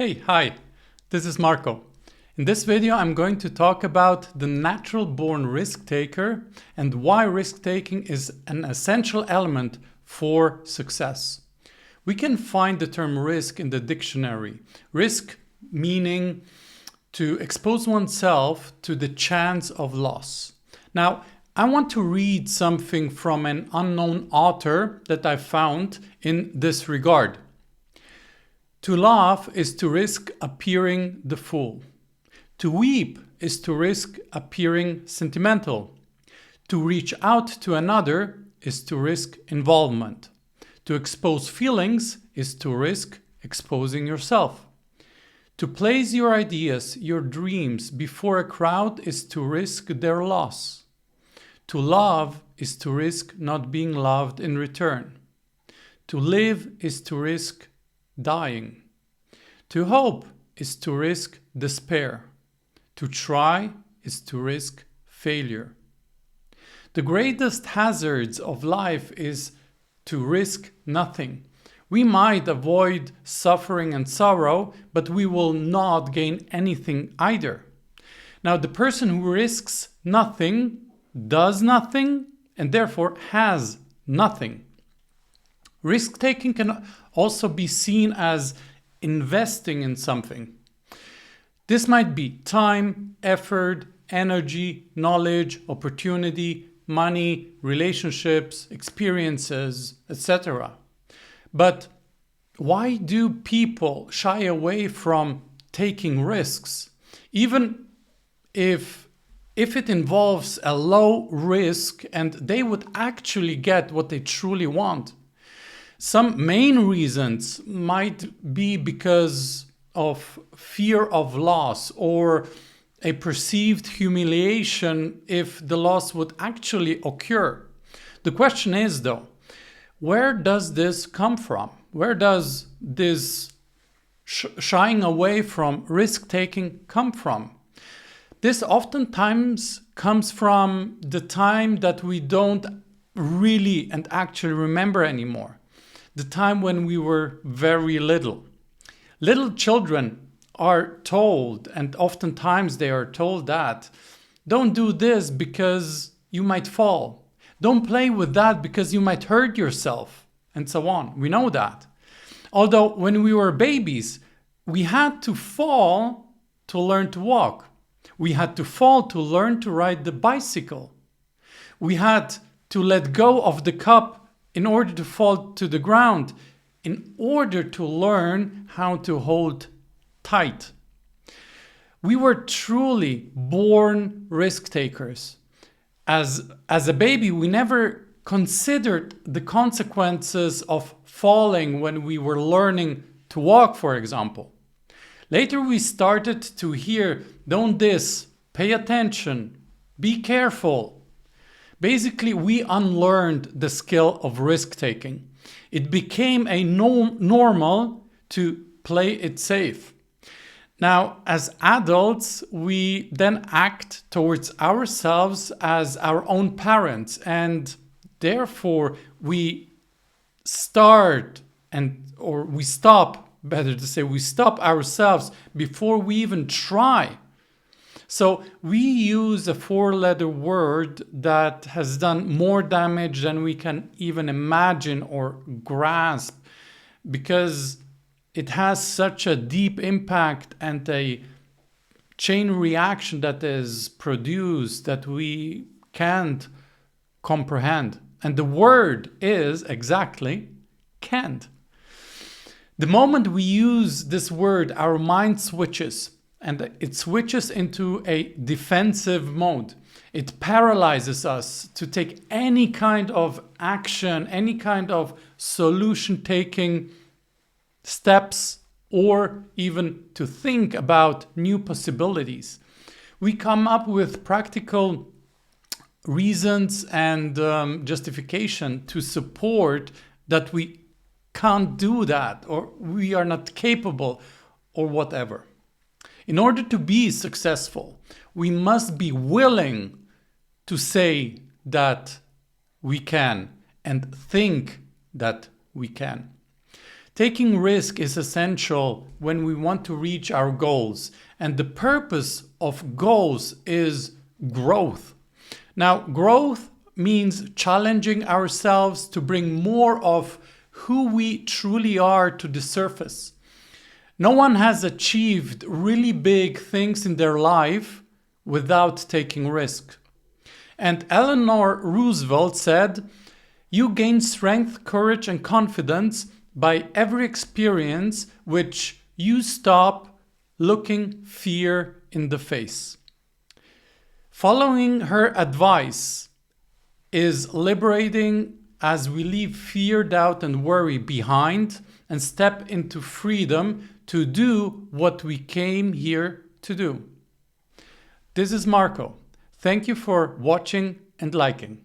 Hi, this is Marco. In this video, I'm going to talk about the natural-born risk taker and why risk-taking is an essential element for success. We can find the term risk in the dictionary. Risk meaning to expose oneself to the chance of loss. Now, I want to read something from an unknown author that I found in this regard. To laugh is to risk appearing the fool. To weep is to risk appearing sentimental. To reach out to another is to risk involvement. To expose feelings is to risk exposing yourself. To place your ideas, your dreams before a crowd is to risk their loss. To love is to risk not being loved in return. To live is to risk dying. To hope is to risk despair. To try is to risk failure. The greatest hazards of life is to risk nothing. We might avoid suffering and sorrow, but we will not gain anything either. Now, the person who risks nothing does nothing and therefore has nothing. Risk-taking can also be seen as investing in something. This might be time, effort, energy, knowledge, opportunity, money, relationships, experiences, etc. But why do people shy away from taking risks? Even if it involves a low risk and they would actually get what they truly want. Some main reasons might be because of fear of loss or a perceived humiliation if the loss would actually occur. The question is, though, where does this come from? Where does this shying away from risk-taking come from? This oftentimes comes from the time that we don't really and actually remember anymore. The time when we were very little. Little children are told, and oftentimes they are told that, don't do this because you might fall. Don't play with that because you might hurt yourself, and so on. We know that. Although when we were babies, we had to fall to learn to walk. We had to fall to learn to ride the bicycle. We had to let go of the cup in order to fall to the ground, in order to learn how to hold tight. We were truly born risk takers. As a baby, we never considered the consequences of falling when we were learning to walk, for example. Later, we started to hear, don't this, pay attention, be careful. Basically, we unlearned the skill of risk-taking. It became a normal to play it safe. Now, as adults, we then act towards ourselves as our own parents, and therefore we stop ourselves before we even try. So we use a four-letter word that has done more damage than we can even imagine or grasp, because it has such a deep impact and a chain reaction that is produced that we can't comprehend. And the word is exactly can't. The moment we use this word, our mind switches. And it switches into a defensive mode. It paralyzes us to take any kind of action, any kind of solution-taking steps, or even to think about new possibilities. We come up with practical reasons and justification to support that we can't do that, or we are not capable, or whatever. In order to be successful, we must be willing to say that we can and think that we can. Taking risk is essential when we want to reach our goals, and the purpose of goals is growth. Now, growth means challenging ourselves to bring more of who we truly are to the surface. No one has achieved really big things in their life without taking risk. And Eleanor Roosevelt said, "You gain strength, courage, and confidence by every experience which you stop looking fear in the face." Following her advice is liberating as we leave fear, doubt, and worry behind and step into freedom to do what we came here to do. This is Marco. Thank you for watching and liking.